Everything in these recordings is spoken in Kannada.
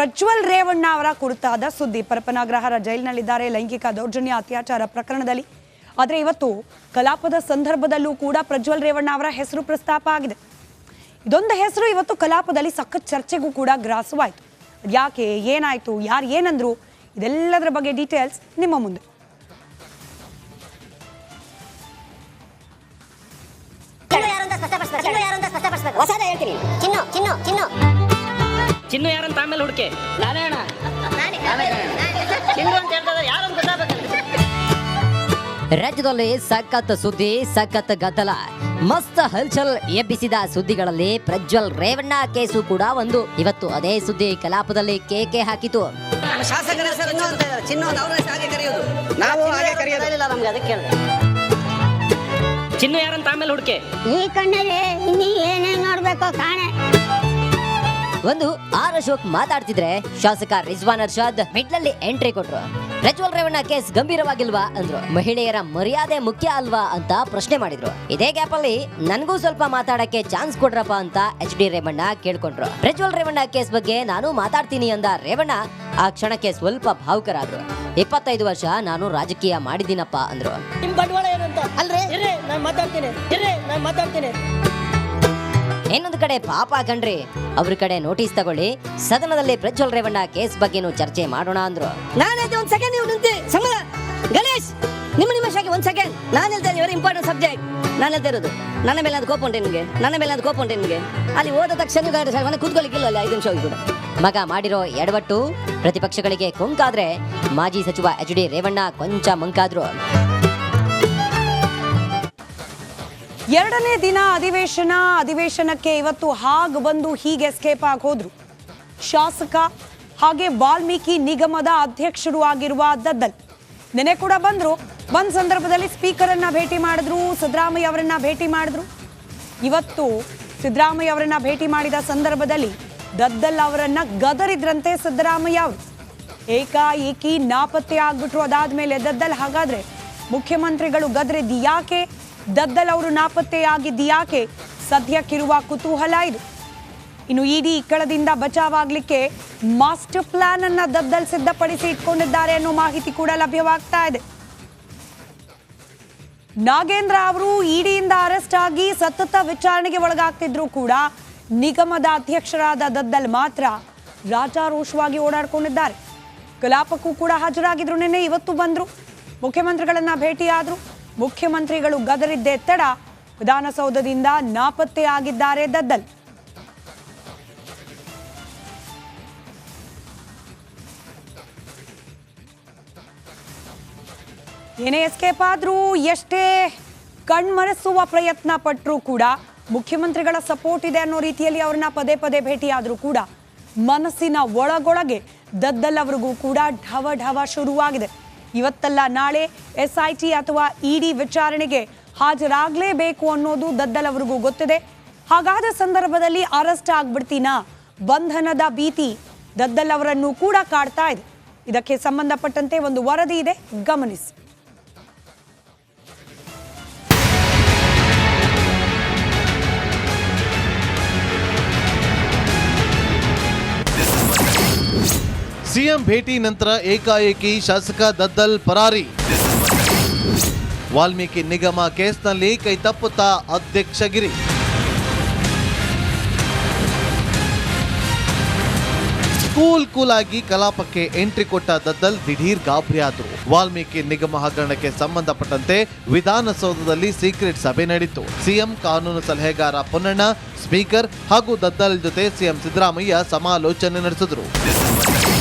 ಪ್ರಜ್ವಲ್ ರೇವಣ್ಣ ಅವರ ಕುರಿತಾದ ಸುದ್ದಿ. ಪರಪನಾಗ್ರಹರ ಜೈಲಿನಲ್ಲಿದ್ದಾರೆ ಲೈಂಗಿಕ ದೌರ್ಜನ್ಯ ಅತ್ಯಾಚಾರ ಪ್ರಕರಣದಲ್ಲಿ. ಆದರೆ ಇವತ್ತು ಕಲಾಪದ ಸಂದರ್ಭದಲ್ಲೂ ಕೂಡ ಪ್ರಜ್ವಲ್ ರೇವಣ್ಣ ಅವರ ಹೆಸರು ಪ್ರಸ್ತಾಪ ಆಗಿದೆ. ಇದೊಂದು ಹೆಸರು ಇವತ್ತು ಕಲಾಪದಲ್ಲಿ ಸಖತ್ ಚರ್ಚೆಗೂ ಕೂಡ ಗ್ರಾಸವಾಯಿತು. ಯಾಕೆ, ಏನಾಯ್ತು, ಯಾರು ಏನಂದ್ರು, ಇದೆಲ್ಲದರ ಬಗ್ಗೆ ಡೀಟೇಲ್ಸ್ ನಿಮ್ಮ ಮುಂದೆ. ಚಿನ್ನು ಯಾರಂತ ಆಮೇಲೆ ಹುಡುಕೆ. ರಾಜ್ಯದಲ್ಲಿ ಸಖತ್ ಸುದ್ದಿ, ಸಖತ್ ಗದ್ದಲ, ಮಸ್ತ್ ಹಲ್ಚಲ್ ಎಬ್ಬಿಸಿದ ಸುದ್ದಿಗಳಲ್ಲಿ ಪ್ರಜ್ವಲ್ ರೇವಣ್ಣ ಕೇಸು ಕೂಡ ಒಂದು. ಇವತ್ತು ಅದೇ ಸುದ್ದಿ ಕಲಾಪದಲ್ಲಿ ಕೇಕೆ ಹಾಕಿತು. ಶಾಸಕರ ಹೆಸರು ಅಂತ ಇದ್ದಾರೆ, ಚಿನ್ನು ಅಂತ ಅವ್ರನ್ನ ಹಾಗೆ ಕರೆಯೋದು, ನಾವು ಹಾಗೆ ಕರೆಯೋದಿಲ್ಲ. ನಮ್ಗೆ ಅದಕ್ಕೆ ಕೇಳಿದೆ, ಚಿನ್ನು ಯಾರಂತ ಆಮೇಲೆ ಹುಡುಕೆ. ಈ ಕಣ್ಣಲ್ಲಿ ಇನ್ನೀ ಏನೇನ್ ನೋಡ್ಬೇಕೋ ಕಾಣೆ. ಒಂದು ಆರ್ ಅಶೋಕ್ ಮಾತಾಡ್ತಿದ್ರೆ ಶಾಸಕ ರಿಜ್ವಾನ್ ಅರ್ಷಾದ್ ಮಿಡ್ಲಲ್ಲಿ ಎಂಟ್ರಿ ಕೊಟ್ರು. ಪ್ರಜ್ವಲ್ ರೇವಣ್ಣ ಕೇಸ್ ಗಂಭೀರವಾಗಿಲ್ವಾ ಅಂದ್ರು. ಮಹಿಳೆಯರ ಮರ್ಯಾದೆ ಮುಖ್ಯ ಅಲ್ವಾ ಅಂತ ಪ್ರಶ್ನೆ ಮಾಡಿದ್ರು. ಇದೇ ಗ್ಯಾಪ್ ಅಲ್ಲಿ ನನ್ಗೂ ಸ್ವಲ್ಪ ಮಾತಾಡಕ್ಕೆ ಚಾನ್ಸ್ ಕೊಡ್ರಪ್ಪ ಅಂತ HD ರೇವಣ್ಣ ಕೇಳ್ಕೊಂಡ್ರು. ಪ್ರಜ್ವಲ್ ರೇವಣ್ಣ ಕೇಸ್ ಬಗ್ಗೆ ನಾನು ಮಾತಾಡ್ತೀನಿ ಅಂದ ರೇವಣ್ಣ ಆ ಕ್ಷಣಕ್ಕೆ ಸ್ವಲ್ಪ ಭಾವುಕರಾದ್ರು. 25 ವರ್ಷ ನಾನು ರಾಜಕೀಯ ಮಾಡಿದ್ದೀನಪ್ಪ ಅಂದ್ರು. ನಿಮ್ ಬಂಡವಾಳ ಏನಂತ ಅಲ್ರಿ, ನಾನು ಮಾತಾಡ್ತೀನಿ. ಇನ್ನೊಂದು ಕಡೆ ಪಾಪ ಕಣ್ರಿ, ಅವ್ರ ಕಡೆ ನೋಟಿಸ್ ತಗೊಳ್ಳಿ, ಸದನದಲ್ಲಿ ಪ್ರಜ್ವಲ್ ರೇವಣ್ಣ ಕೇಸ್ ಬಗ್ಗೆನೂ ಚರ್ಚೆ ಮಾಡೋಣ ಅಂದ್ರು. ನಾನೈತೆ ಒಂದ್ ಸೆಕೆಂಡ್ ನೀವು ನಿಂತಿ ಸಮರ ಗಣೇಶ್ ನಿಮ್ಮ ಶಾಖೆ ಒಂದ್ ಸೆಕೆಂಡ್ ನಾನು ಹೇಳ್ತೇನೆ. ವೆರಿ ಇಂಪಾರ್ಟೆಂಟ್ ಸಬ್ಜೆಕ್ಟ್ ನಾನು ಹೇಳ್ತಾ ಇರೋದು. ನನ್ನ ಮೇಲೆ ಅದು ಕೋಪ ಉಂಟೆ ನಿಮಗೆ, ಅಲ್ಲಿ ಹೋದ ತಕ್ಷಣ ಕೂತ್ಕೊಳ್ಳಿಕ್ಕಿಲ್ಲ ಅಲ್ಲಿ 5 ನಿಮಿಷ ಹೋಗಿ ಕೂಡ. ಮಗ ಮಾಡಿರೋ ಎಡವಟ್ಟು ಪ್ರತಿಪಕ್ಷಗಳಿಗೆ ಕೊಂಕಾದ್ರೆ ಮಾಜಿ ಸಚಿವ HD ರೇವಣ್ಣ ಕೊಂಚ ಮಂಕಾದ್ರು. ಎರಡನೇ ದಿನ ಅಧಿವೇಶನಕ್ಕೆ ಇವತ್ತು ಹಾಗೆ ಬಂದು ಹೀಗೆ ಎಸ್ಕೇಪ್ ಆಗಿ ಹೋದ್ರು ಶಾಸಕ ಹಾಗೆ ವಾಲ್ಮೀಕಿ ನಿಗಮದ ಅಧ್ಯಕ್ಷರು ಆಗಿರುವ ದದ್ದಲ್. ನೆನೆ ಕೂಡ ಬಂದ್ರು. ಬಂದ ಸಂದರ್ಭದಲ್ಲಿ ಸ್ಪೀಕರ್ ಅನ್ನ ಭೇಟಿ ಮಾಡಿದ್ರು, ಸಿದ್ದರಾಮಯ್ಯ ಅವರನ್ನ ಭೇಟಿ ಮಾಡಿದ್ರು. ಇವತ್ತು ಸಿದ್ದರಾಮಯ್ಯ ಅವರನ್ನ ಭೇಟಿ ಮಾಡಿದ ಸಂದರ್ಭದಲ್ಲಿ ದದ್ದಲ್ ಅವರನ್ನ ಗದರಿದ್ರಂತೆ ಸಿದ್ದರಾಮಯ್ಯ ಅವರು. ಏಕಾಏಕಿ ನಾಪತ್ತೆ ಆಗ್ಬಿಟ್ರು. ಅದಾದ್ಮೇಲೆ ದದ್ದಲ್ ಹಾಗಾದ್ರೆ ಮುಖ್ಯಮಂತ್ರಿಗಳು ಗದರಿದ್ದು ಯಾಕೆ, ದದ್ದಲ್ ಅವರು ನಾಪತ್ತೆಯಾಗಿದ್ದು ಸದ್ಯಕ್ಕಿರುವ ಕುತೂಹಲ ಇದು. ಇನ್ನು ಇಡಿ ಇಕ್ಕಳದಿಂದ ಬಚಾವಾಗ್ಲಿಕ್ಕೆ ಮಾಸ್ಟರ್ ಪ್ಲಾನ್ ಅನ್ನ ದದ್ದಲ್ ಸಿದ್ಧಪಡಿಸಿ ಇಟ್ಕೊಂಡಿದ್ದಾರೆ ಅನ್ನೋ ಮಾಹಿತಿ ಕೂಡ ಲಭ್ಯವಾಗ್ತಾ ಇದೆ. ನಾಗೇಂದ್ರ ಅವರು ಇಡಿಯಿಂದ ಅರೆಸ್ಟ್ ಆಗಿ ಸತತ ವಿಚಾರಣೆಗೆ ಒಳಗಾಗ್ತಿದ್ರು ಕೂಡ ನಿಗಮದ ಅಧ್ಯಕ್ಷರಾದ ದದ್ದಲ್ ಮಾತ್ರ ರಾಜಾರೋಷವಾಗಿ ಓಡಾಡ್ಕೊಂಡಿದ್ದಾರೆ. ಕಲಾಪಕ್ಕೂ ಕೂಡ ಹಾಜರಾಗಿದ್ರು. ನಿನ್ನೆ ಇವತ್ತು ಬಂದ್ರು, ಮುಖ್ಯಮಂತ್ರಿಗಳನ್ನ ಭೇಟಿಯಾದ್ರು. ಮುಖ್ಯಮಂತ್ರಿಗಳು ಗದರಿದ್ದೇ ತಡ ವಿಧಾನಸೌಧದಿಂದ ನಾಪತ್ತೆ ಆಗಿದ್ದಾರೆ ದದ್ದಲ್. ಏನೇ ಎಸ್ಕೇಪ್ ಆದ್ರೂ, ಎಷ್ಟೇ ಕಣ್ಮರೆಸುವ ಪ್ರಯತ್ನ ಪಟ್ಟರೂ ಕೂಡ ಮುಖ್ಯಮಂತ್ರಿಗಳ ಸಪೋರ್ಟ್ ಇದೆ ಅನ್ನೋ ರೀತಿಯಲ್ಲಿ ಅವ್ರನ್ನ ಪದೇ ಪದೇ ಭೇಟಿಯಾದ್ರೂ ಕೂಡ ಮನಸ್ಸಿನ ಒಳಗೊಳಗೆ ದದ್ದಲ್ ಅವ್ರಿಗೂ ಕೂಡ ಢವ ಶುರುವಾಗಿದೆ. ಇವತ್ತಲ್ಲ ನಾಳೆ SIT ಅಥವಾ ED ವಿಚಾರಣೆಗೆ ಹಾಜರಾಗಲೇಬೇಕು ಅನ್ನೋದು ದದ್ದಲ್ ಅವರಿಗೂ ಗೊತ್ತಿದೆ. ಹಾಗಾದ ಸಂದರ್ಭದಲ್ಲಿ ಅರೆಸ್ಟ್ ಆಗ್ಬಿಡ್ತೀನಾ, ಬಂಧನದ ಭೀತಿ ದದ್ದಲ್ ಅವರನ್ನು ಕೂಡ ಕಾಡ್ತಾ ಇದೆ. ಇದಕ್ಕೆ ಸಂಬಂಧಪಟ್ಟಂತೆ ಒಂದು ವರದಿ ಇದೆ, ಗಮನಿಸಿ. ಸಿಎಂ ಭೇಟಿ ನಂತರ ಏಕಾಏಕಿ ಶಾಸಕ ದದ್ದಲ್ ಪರಾರಿ. ವಾಲ್ಮೀಕಿ ನಿಗಮ ಕೇಸ್ನಲ್ಲಿ ಕೈ ತಪ್ಪುತ್ತಾ ಅಧ್ಯಕ್ಷಗಿರಿ. ಕೂಲ್ ಆಗಿ ಕಲಾಪಕ್ಕೆ ಎಂಟ್ರಿ ಕೊಟ್ಟ ದದ್ದಲ್ ದಿಢೀರ್ ಗಾಬರಿ ಆದ್ರು. ವಾಲ್ಮೀಕಿ ನಿಗಮ ಹಗರಣಕ್ಕೆ ಸಂಬಂಧಪಟ್ಟಂತೆ ವಿಧಾನಸೌಧದಲ್ಲಿ ಸೀಕ್ರೆಟ್ ಸಭೆ ನಡೆಯಿತು. ಸಿಎಂ ಕಾನೂನು ಸಲಹೆಗಾರ ಪೊನ್ನಣ್ಣ, ಸ್ಪೀಕರ್ ಹಾಗೂ ದದ್ದಲ್ ಜೊತೆ ಸಿಎಂ ಸಿದ್ದರಾಮಯ್ಯ ಸಮಾಲೋಚನೆ ನಡೆಸಿದ್ರು.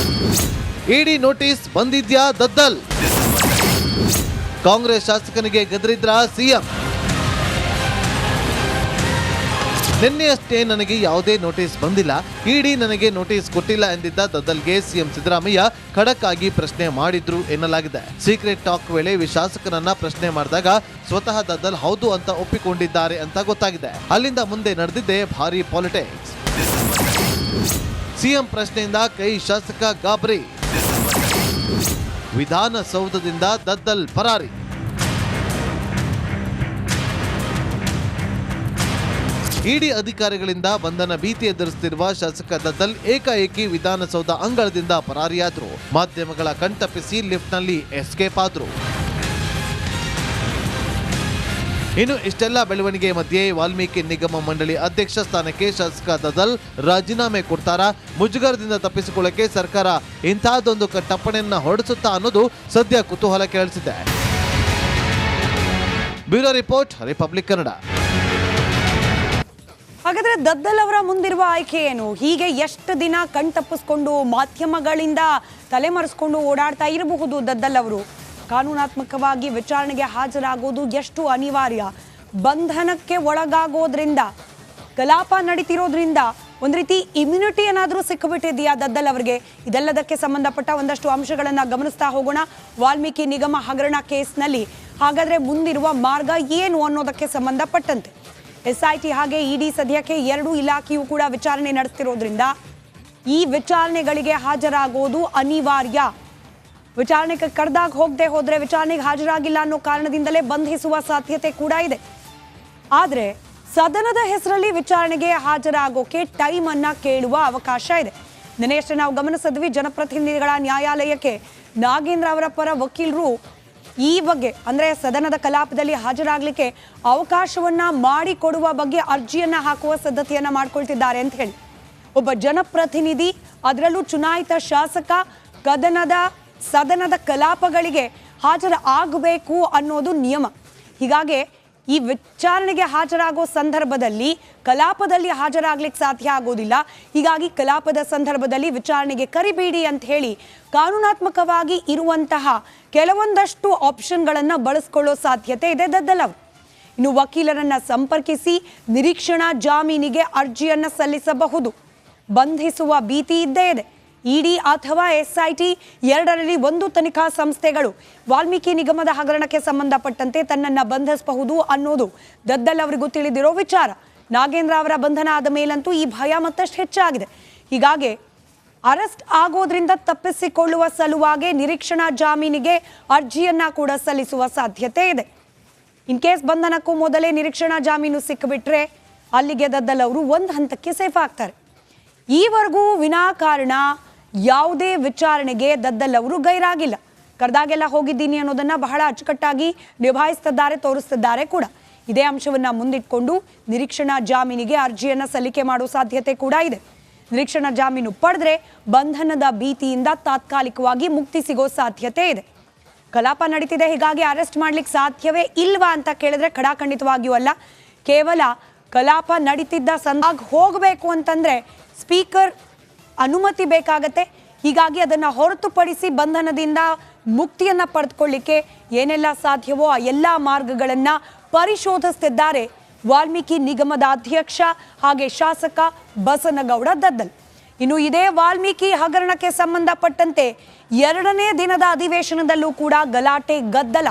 ಇಡಿ ನೋಟಿಸ್ ಬಂದಿದ್ಯಾ ದದ್ದಲ್? ಕಾಂಗ್ರೆಸ್ ಶಾಸಕನಿಗೆ ಗದರಿದ್ರ ಸಿಎಂ? ನಿನ್ನೆಯಷ್ಟೇ ನನಗೆ ಯಾವುದೇ ನೋಟಿಸ್ ಬಂದಿಲ್ಲ, ಇಡಿ ನನಗೆ ನೋಟಿಸ್ ಕೊಟ್ಟಿಲ್ಲ ಎಂದಿದ್ದ ದದ್ದಲ್ಗೆ ಸಿಎಂ ಸಿದ್ದರಾಮಯ್ಯ ಖಡಕ್ ಆಗಿ ಪ್ರಶ್ನೆ ಮಾಡಿದ್ರು ಎನ್ನಲಾಗಿದೆ. ಸೀಕ್ರೆಟ್ ಟಾಕ್ ವೇಳೆ ಶಾಸಕನನ್ನ ಪ್ರಶ್ನೆ ಮಾಡಿದಾಗ ಸ್ವತಃ ದದ್ದಲ್ ಹೌದು ಅಂತ ಒಪ್ಪಿಕೊಂಡಿದ್ದಾರೆ ಅಂತ ಗೊತ್ತಾಗಿದೆ. ಅಲ್ಲಿಂದ ಮುಂದೆ ನಡೆದಿದ್ದೆ ಭಾರಿ ಪಾಲಿಟಿಕ್ಸ್. ಸಿಎಂ ಪ್ರಶ್ನೆಯಿಂದ ಕೈ ಶಾಸಕ ಗಾಬರಿ. ವಿಧಾನಸೌಧದಿಂದ ದದ್ದಲ್ ಪರಾರಿ. ಇಡಿ ಅಧಿಕಾರಿಗಳಿಂದ ಬಂಧನ ಭೀತಿ ಎದುರಿಸುತ್ತಿರುವ ಶಾಸಕ ದದ್ದಲ್ ಏಕಾಏಕಿ ವಿಧಾನಸೌಧ ಅಂಗಳದಿಂದ ಪರಾರಿಯಾದ್ರು. ಮಾಧ್ಯಮಗಳ ಕಣ್ತಪ್ಪಿಸಿ ಲಿಫ್ಟ್ನಲ್ಲಿ ಎಸ್ಕೇಪ್ ಆದ್ರು. ಇನ್ನು ಇಷ್ಟೆಲ್ಲ ಬೆಳವಣಿಗೆ ಮಧ್ಯೆ ವಾಲ್ಮೀಕಿ ನಿಗಮ ಮಂಡಳಿ ಅಧ್ಯಕ್ಷ ಸ್ಥಾನಕ್ಕೆ ಶಾಸಕ ದದ್ದಲ್ ರಾಜೀನಾಮೆ ಕೊಡ್ತಾರಾ? ಮುಜುಗರದಿಂದ ತಪ್ಪಿಸಿಕೊಳ್ಳಕ್ಕೆ ಸರ್ಕಾರ ಇಂತಹದೊಂದು ಟಪ್ಪಣೆಯನ್ನ ಹೊರಡಿಸುತ್ತಾ ಅನ್ನೋದು ಸದ್ಯ ಕುತೂಹಲ ಕೆರಳಿಸಿದೆ. Bureau report, Republic Kannada. ಹಾಗಾದ್ರೆ ದದ್ದಲ್ ಅವರ ಮುಂದಿರುವ ಆಯ್ಕೆ ಏನು? ಹೀಗೆ ಎಷ್ಟು ದಿನ ಕಣ್ತಪ್ಪಿಸ್ಕೊಂಡು ಮಾಧ್ಯಮಗಳಿಂದ ತಲೆಮರೆಸ್ಕೊಂಡು ಓಡಾಡ್ತಾ ಇರಬಹುದು ದದ್ದಲ್ ಅವರು? ಕಾನೂನಾತ್ಮಕವಾಗಿ ವಿಚಾರಣೆಗೆ ಹಾಜರಾಗೋದು ಎಷ್ಟು ಅನಿವಾರ್ಯ? ಬಂಧನಕ್ಕೆ ಒಳಗಾಗೋದ್ರಿಂದ, ಕಲಾಪ ನಡೀತಿರೋದ್ರಿಂದ ಒಂದು ರೀತಿ ಇಮ್ಯುನಿಟಿ ಏನಾದರೂ ಸಿಕ್ಕಿಬಿಟ್ಟಿದೆಯಾ ದದ್ದಲ್ ಅವರಿಗೆ? ಇದೆಲ್ಲದಕ್ಕೆ ಸಂಬಂಧಪಟ್ಟ ಒಂದಷ್ಟು ಅಂಶಗಳನ್ನು ಗಮನಿಸ್ತಾ ಹೋಗೋಣ. ವಾಲ್ಮೀಕಿ ನಿಗಮ ಹಗರಣ ಕೇಸ್ನಲ್ಲಿ ಹಾಗಾದ್ರೆ ಮುಂದಿರುವ ಮಾರ್ಗ ಏನು ಅನ್ನೋದಕ್ಕೆ ಸಂಬಂಧಪಟ್ಟಂತೆ SIT ಹಾಗೆ ಇಡಿ ಸದ್ಯಕ್ಕೆ 2 ಇಲಾಖೆಯೂ ಕೂಡ ವಿಚಾರಣೆ ನಡೆಸ್ತಿರೋದ್ರಿಂದ ಈ ವಿಚಾರಣೆಗಳಿಗೆ ಹಾಜರಾಗೋದು ಅನಿವಾರ್ಯ. ವಿಚಾರಣೆಗೆ ಕರೆದಾಗ ಹೋಗದೆ ಹೋದ್ರೆ ವಿಚಾರಣೆಗೆ ಹಾಜರಾಗಿಲ್ಲ ಅನ್ನೋ ಕಾರಣದಿಂದಲೇ ಬಂಧಿಸುವ ಸಾಧ್ಯತೆ ಕೂಡ ಇದೆ. ಆದರೆ ಸದನದ ಹೆಸರಲ್ಲಿ ವಿಚಾರಣೆಗೆ ಹಾಜರಾಗೋಕೆ ಟೈಮ್ ಅನ್ನ ಕೇಳುವ ಅವಕಾಶ ಇದೆ. ನಿನ್ನೆಯಷ್ಟೇ ನಾವು ಗಮನಿಸಿದ್ವಿ, ಜನಪ್ರತಿನಿಧಿಗಳ ನ್ಯಾಯಾಲಯಕ್ಕೆ ನಾಗೇಂದ್ರ ಅವರ ಪರ ವಕೀಲರು ಈ ಬಗ್ಗೆ, ಅಂದ್ರೆ ಸದನದ ಕಲಾಪದಲ್ಲಿ ಹಾಜರಾಗಲಿಕ್ಕೆ ಅವಕಾಶವನ್ನ ಮಾಡಿಕೊಡುವ ಬಗ್ಗೆ ಅರ್ಜಿಯನ್ನ ಹಾಕುವ ಸಿದ್ಧತೆಯನ್ನ ಮಾಡ್ಕೊಳ್ತಿದ್ದಾರೆ ಅಂತ ಹೇಳಿ. ಒಬ್ಬ ಜನಪ್ರತಿನಿಧಿ, ಅದರಲ್ಲೂ ಚುನಾಯಿತ ಶಾಸಕ ಸದನದ ಕಲಾಪಗಳಿಗೆ ಹಾಜರಾಗಬೇಕು ಅನ್ನೋದು ನಿಯಮ. ಹೀಗಾಗಿ ಈ ವಿಚಾರಣೆಗೆ ಹಾಜರಾಗೋ ಸಂದರ್ಭದಲ್ಲಿ ಕಲಾಪದಲ್ಲಿ ಹಾಜರಾಗ್ಲಿಕ್ಕೆ ಸಾಧ್ಯ ಆಗೋದಿಲ್ಲ. ಹೀಗಾಗಿ ಕಲಾಪದ ಸಂದರ್ಭದಲ್ಲಿ ವಿಚಾರಣೆಗೆ ಕರಿಬೇಡಿ ಅಂತ ಹೇಳಿ ಕಾನೂನಾತ್ಮಕವಾಗಿ ಇರುವಂತಹ ಕೆಲವೊಂದಷ್ಟು ಆಪ್ಷನ್ಗಳನ್ನು ಬಳಸ್ಕೊಳ್ಳೋ ಸಾಧ್ಯತೆ ಇದೆ ದದ್ದಲ್ ಅವರು. ಇನ್ನು ವಕೀಲರನ್ನ ಸಂಪರ್ಕಿಸಿ ನಿರೀಕ್ಷಣಾ ಜಾಮೀನಿಗೆ ಅರ್ಜಿಯನ್ನ ಸಲ್ಲಿಸಬಹುದು. ಬಂಧಿಸುವ ಭೀತಿ ಇದ್ದೇ ಇದೆ. ಇಡಿ ಅಥವಾ SIT ಎರಡರಲ್ಲಿ ಒಂದು ತನಿಖಾ ಸಂಸ್ಥೆಗಳು ವಾಲ್ಮೀಕಿ ನಿಗಮದ ಹಗರಣಕ್ಕೆ ಸಂಬಂಧಪಟ್ಟಂತೆ ತನ್ನನ್ನು ಬಂಧಿಸಬಹುದು ಅನ್ನೋದು ದದ್ದಲ್ ಅವರಿಗೂ ತಿಳಿದಿರೋ ವಿಚಾರ. ನಾಗೇಂದ್ರ ಅವರ ಬಂಧನ ಆದ ಮೇಲಂತೂ ಈ ಭಯ ಮತ್ತಷ್ಟು ಹೆಚ್ಚಾಗಿದೆ. ಹೀಗಾಗಿ ಅರೆಸ್ಟ್ ಆಗೋದ್ರಿಂದ ತಪ್ಪಿಸಿಕೊಳ್ಳುವ ಸಲುವಾಗಿ ನಿರೀಕ್ಷಣಾ ಜಾಮೀನಿಗೆ ಅರ್ಜಿಯನ್ನ ಕೂಡ ಸಲ್ಲಿಸುವ ಸಾಧ್ಯತೆ ಇದೆ. ಇನ್ ಕೇಸ್ ಬಂಧನಕ್ಕೂ ಮೊದಲೇ ನಿರೀಕ್ಷಣಾ ಜಾಮೀನು ಸಿಕ್ಕಿಬಿಟ್ರೆ ಅಲ್ಲಿಗೆ ದದ್ದಲ್ ಅವರು ಒಂದು ಹಂತಕ್ಕೆ ಸೇಫ್ ಆಗ್ತಾರೆ. ಈವರೆಗೂ ವಿನಾಕಾರಣ ಯಾವುದೇ ವಿಚಾರಣೆಗೆ ದದ್ದಲ್ ಅವರು ಗೈರಾಗಿಲ್ಲ. ಕರೆದಾಗೆಲ್ಲ ಹೋಗಿದ್ದೀನಿ ಅನ್ನೋದನ್ನ ಬಹಳ ಅಚ್ಚುಕಟ್ಟಾಗಿ ನಿಭಾಯಿಸ್ತಿದ್ದಾರೆ, ತೋರಿಸ್ತಿದ್ದಾರೆ ಕೂಡ. ಇದೇ ಅಂಶವನ್ನ ಮುಂದಿಟ್ಕೊಂಡು ನಿರೀಕ್ಷಣಾ ಜಾಮೀನಿಗೆ ಅರ್ಜಿಯನ್ನ ಸಲ್ಲಿಕೆ ಮಾಡುವ ಸಾಧ್ಯತೆ ಕೂಡ ಇದೆ. ನಿರೀಕ್ಷಣಾ ಜಾಮೀನು ಪಡೆದ್ರೆ ಬಂಧನದ ಭೀತಿಯಿಂದ ತಾತ್ಕಾಲಿಕವಾಗಿ ಮುಕ್ತಿ ಸಿಗೋ ಸಾಧ್ಯತೆ ಇದೆ. ಕಲಾಪ ನಡೀತಿದೆ, ಹೀಗಾಗಿ ಅರೆಸ್ಟ್ ಮಾಡ್ಲಿಕ್ಕೆ ಸಾಧ್ಯವೇ ಇಲ್ವಾ ಅಂತ ಕೇಳಿದ್ರೆ ಖಡಾಖಂಡಿತವಾಗಿಯೂ ಅಲ್ಲ. ಕೇವಲ ಕಲಾಪ ನಡೀತಿದ್ದ ಹೋಗಬೇಕು ಅಂತಂದ್ರೆ ಸ್ಪೀಕರ್ ಅನುಮತಿ ಬೇಕಾಗತ್ತೆ. ಹೀಗಾಗಿ ಅದನ್ನು ಹೊರತುಪಡಿಸಿ ಬಂಧನದಿಂದ ಮುಕ್ತಿಯನ್ನ ಪಡೆದುಕೊಳ್ಳಿಕ್ಕೆ ಏನೆಲ್ಲ ಸಾಧ್ಯವೋ ಆ ಎಲ್ಲ ಮಾರ್ಗಗಳನ್ನು ಪರಿಶೋಧಿಸುತ್ತಿದ್ದಾರೆ ವಾಲ್ಮೀಕಿ ನಿಗಮದ ಅಧ್ಯಕ್ಷ ಹಾಗೆ ಶಾಸಕ ಬಸನಗೌಡ ದದ್ದಲ್. ಇನ್ನು ಇದೇ ವಾಲ್ಮೀಕಿ ಹಗರಣಕ್ಕೆ ಸಂಬಂಧಪಟ್ಟಂತೆ 2ನೇ ದಿನದ ಅಧಿವೇಶನದಲ್ಲೂ ಕೂಡ ಗಲಾಟೆ ಗದ್ದಲ.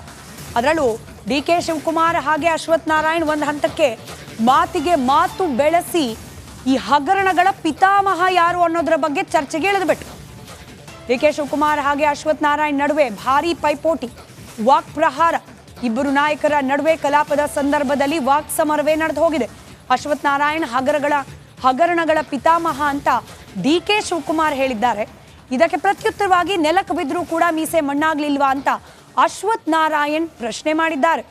ಅದರಲ್ಲೂ DK ಶಿವಕುಮಾರ್ ಹಾಗೆ ಅಶ್ವಥ್ ನಾರಾಯಣ್ ಒಂದು ಹಂತಕ್ಕೆ ಮಾತಿಗೆ ಮಾತು ಬೆಳೆಸಿ ಈ ಹಗರಣಗಳ ಪಿತಾಮಹ ಯಾರು ಅನ್ನೋದ್ರ ಬಗ್ಗೆ ಚರ್ಚೆಗೆ ಇಳಿದ್ಬಿಟ್ರು. DK ಶಿವಕುಮಾರ್ ಹಾಗೆ ಅಶ್ವಥ್ ನಾರಾಯಣ್ ನಡುವೆ ಭಾರೀ ಪೈಪೋಟಿ, ವಾಕ್ ಪ್ರಹಾರ. ಇಬ್ಬರು ನಾಯಕರ ನಡುವೆ ಕಲಾಪದ ಸಂದರ್ಭದಲ್ಲಿ ವಾಕ್ ಸಮರವೇ ನಡೆದು ಹೋಗಿದೆ. ಅಶ್ವಥ್ ನಾರಾಯಣ್ ಹಗರಣಗಳ ಪಿತಾಮಹ ಅಂತ DK ಶಿವಕುಮಾರ್ ಹೇಳಿದ್ದಾರೆ. ಇದಕ್ಕೆ ಪ್ರತ್ಯುತ್ತರವಾಗಿ ನೆಲಕ್ಕೆ ಬಿದ್ದರೂ ಕೂಡ ಮೀಸೆ ಮಣ್ಣಾಗ್ಲಿಲ್ವಾ ಅಂತ ಅಶ್ವಥ್ ನಾರಾಯಣ್ ಪ್ರಶ್ನೆ ಮಾಡಿದ್ದಾರೆ.